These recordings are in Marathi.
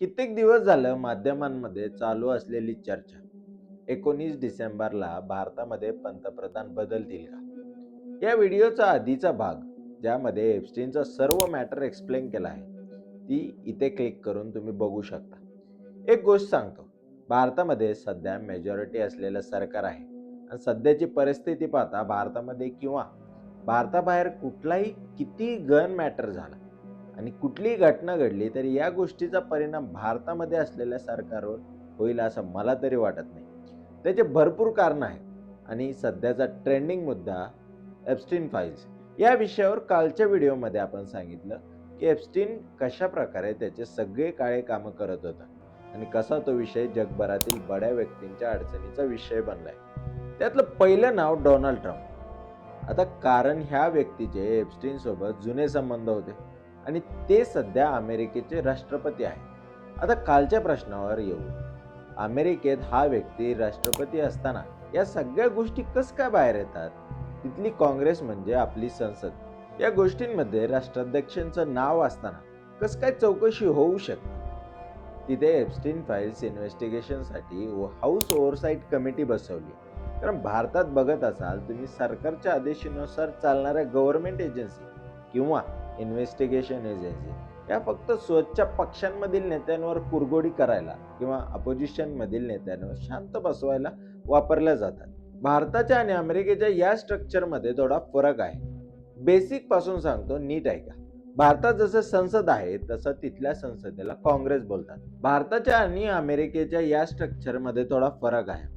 कित्येक दिवस झालं माध्यमांमध्ये चालू असलेली चर्चा. 19 डिसेंबरला भारतामध्ये पंतप्रधान बदलतील का? या व्हिडिओचा आधीचा भाग, ज्यामध्ये एप्स्टीनचा सर्व मॅटर एक्सप्लेन केला आहे, ती इथे क्लिक करून तुम्ही बघू शकता. एक गोष्ट सांगतो, भारतामध्ये सध्या मेजॉरिटी असलेलं सरकार आहे आणि सध्याची परिस्थिती पाहता भारतामध्ये किंवा भारताबाहेर कुठलाही किती गन मॅटर झाला आणि कुठलीही घटना घडली तरी या गोष्टीचा परिणाम भारतामध्ये असलेल्या सरकारवर होईल असं मला तरी वाटत नाही. त्याचे भरपूर कारण आहेत आणि सध्याचा ट्रेंडिंग मुद्दा एप्स्टीन फाईल्स या विषयावर कालच्या व्हिडिओमध्ये आपण सांगितलं की एप्स्टीन कशा प्रकारे त्याचे सगळे काळे कामं करत होता आणि कसा तो विषय जगभरातील बड्या व्यक्तींच्या अडचणीचा विषय बनलाय. त्यातलं पहिलं नाव डोनाल्ड ट्रम्प. आता कारण ह्या व्यक्तीचे एप्स्टीन सोबत जुने संबंध होते आणि ते सध्या अमेरिकेचे राष्ट्रपती आहेत. आता कालच्या प्रश्नावर येऊ. अमेरिकेत हा व्यक्ती राष्ट्रपती असताना या सगळ्या गोष्टी कस काय बाहेर येतात? तिथली काँग्रेस म्हणजे आपली संसद, या गोष्टींमध्ये राष्ट्राध्यक्षांचं नाव असताना कस काय चौकशी होऊ शकते? तिथे एप्स्टीन फाईल्स इन्व्हेस्टिगेशनसाठी हाऊस ओव्हरसाईट कमिटी बसवली. कारण भारतात बघत असाल तुम्ही, सरकारच्या आदेशानुसार चालणाऱ्या गव्हर्नमेंट एजन्सी किंवा इन्व्हेस्टिगेशन एजन्सी या फक्त स्वतःच्या पक्षांमधील नेत्यांवर कुरघोडी करायला किंवा अपोजिशन मधील नेत्यांवर शांत बसवायला वापरल्या जातात. भारताच्या आणि अमेरिकेच्या या स्ट्रक्चरमध्ये थोडा फरक आहे. बेसिक पासून सांगतो, नीट ऐका. भारतात जसं संसद आहे तसं तिथल्या संसदेला काँग्रेस बोलतात. भारताच्या आणि अमेरिकेच्या या स्ट्रक्चरमध्ये थोडा फरक आहे.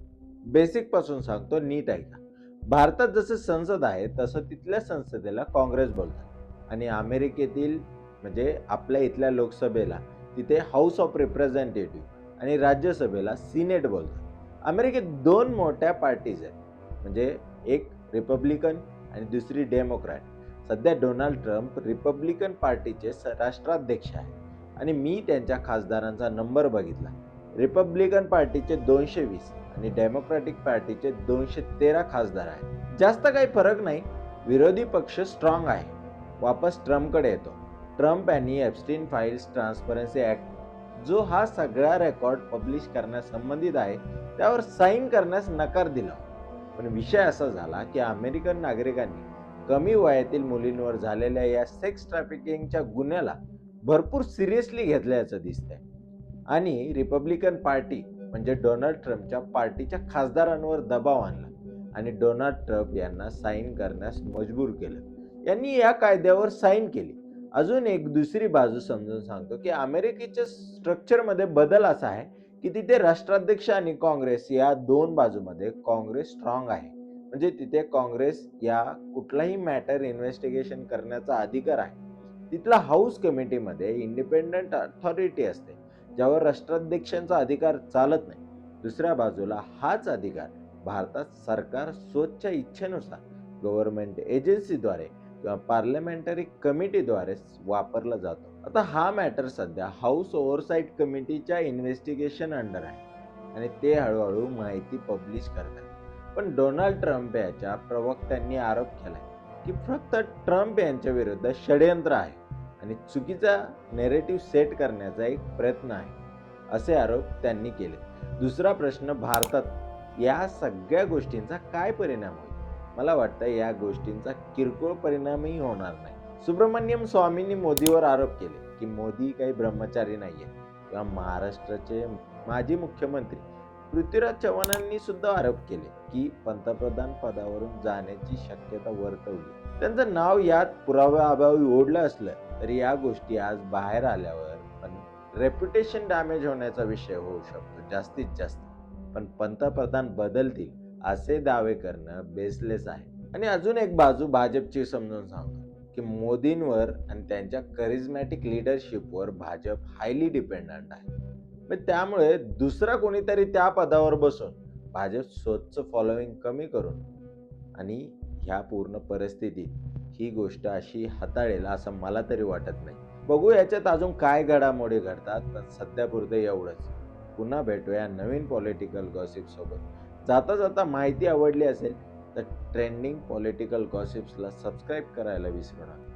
बेसिक पासून सांगतो, नीट ऐका. भारतात जसं संसद आहे तसं तिथल्या संसदेला काँग्रेस बोलतात आणि अमेरिकेतील म्हणजे आपल्या इथल्या लोकसभेला तिथे हाऊस ऑफ रिप्रेझेंटेटिव्ह आणि राज्यसभेला सिनेट बोलतात. अमेरिकेत दोन मोठ्या पार्टीज आहेत, म्हणजे एक रिपब्लिकन आणि दुसरी डेमोक्रॅट. सध्या डोनाल्ड ट्रम्प रिपब्लिकन पार्टीचे राष्ट्राध्यक्ष आहेत आणि मी त्यांच्या खासदारांचा नंबर बघितला. रिपब्लिकन पार्टीचे 220 आणि डेमोक्रॅटिक पार्टीचे 213 खासदार आहेत. जास्त काही फरक नाही. विरोधी पक्ष स्ट्रॉंग आहे. वापस ट्रम्पकडे येतो. ट्रम्प यांनी एप्स्टीन फाईल्स ट्रान्सपरन्सी ऍक्ट, जो हा सगळा रेकॉर्ड पब्लिश करण्यास संबंधित आहे, त्यावर साईन करण्यास नकार दिला. पण विषय असा झाला की अमेरिकन नागरिकांनी कमी वयातील मुलींवर झालेल्या या सेक्स ट्रॅफिकिंगच्या गुन्ह्याला भरपूर सिरियसली घेतल्याचं दिसतंय आणि रिपब्लिकन पार्टी म्हणजे डोनाल्ड ट्रम्पच्या पार्टीच्या खासदारांवर दबाव आणला आणि डोनाल्ड ट्रम्प यांना साईन करण्यास मजबूर केलं. यांनी या कायद्यावर साईन केली. अजून एक दुसरी बाजू समजून सांगतो की अमेरिकेच्या स्ट्रक्चरमध्ये बदल असा आहे की तिथे राष्ट्राध्यक्ष आणि काँग्रेस या दोन बाजूमध्ये काँग्रेस स्ट्रॉंग आहे. म्हणजे तिथे काँग्रेस या कुठलाही मॅटर इन्व्हेस्टिगेशन करण्याचा अधिकार आहे. तिथला हाऊस कमिटीमध्ये इंडिपेंडंट अथॉरिटी असते, ज्यावर राष्ट्राध्यक्षांचा अधिकार चालत नाही. दुसऱ्या बाजूला हाच अधिकार भारतात सरकार स्वतःच्या इच्छेनुसार गव्हर्नमेंट एजन्सीद्वारे किंवा पार्लमेंटरी कमिटीद्वारे वापरला जातो. आता हा मॅटर सध्या हाऊस ओव्हरसाईट कमिटीच्या इन्व्हेस्टिगेशन अंडर आहे आणि ते हळूहळू माहिती पब्लिश करतात. पण डोनाल्ड ट्रम्प याच्या प्रवक्त्यांनी आरोप केलाय की फक्त ट्रम्प यांच्या विरुद्ध षडयंत्र आहे आणि चुकीचा नेरेटिव्ह सेट करण्याचा एक प्रयत्न आहे, असे आरोप त्यांनी केले. दुसरा प्रश्न, भारतात या सगळ्या गोष्टींचा काय परिणाम होईल? मला वाटतं या गोष्टींचा किरकोळ परिणामही होणार नाही. सुब्रमण्यम स्वामींनी मोदीवर आरोप केले की मोदी काही ब्रह्मचारी नाहीये किंवा महाराष्ट्राचे माजी मुख्यमंत्री पृथ्वीराज चव्हाणांनी सुद्धा आरोप केले की पंतप्रधान पदावरून जाण्याची शक्यता वर्तवली. त्यांचं नाव यात पुराव्याअभावी ओढलं असलं तरी या गोष्टी आज बाहेर आल्यावर पण रेप्युटेशन डॅमेज होण्याचा विषय होऊ शकतो जास्तीत जास्त. पण पंतप्रधान बदलतील असे दावे करणं बेसलेस आहे. आणि अजून एक बाजू भाजपची समजून सांगतो की मोदींवर आणि त्यांच्या करिझमॅटिक लिडरशिपवर भाजप हायली डिपेंडंट आहे. मग त्यामुळे दुसरा कोणीतरी त्या पदावर बसून भाजप स्वतःचं फॉलोइंग कमी करून आणि ह्या पूर्ण परिस्थितीत ही गोष्ट अशी हाताळेल असं मला तरी वाटत नाही. बघू याच्यात अजून काय घडामोडी घडतात, पण सध्यापुरतं एवढंच. पुन्हा भेटूया नवीन पॉलिटिकल गॉसिप सोबत. जाता जाता माहिती आवडली असेल तर ट्रेंडिंग पॉलिटिकल गॉसिप्सला सबस्क्राईब करायला विसरू नका.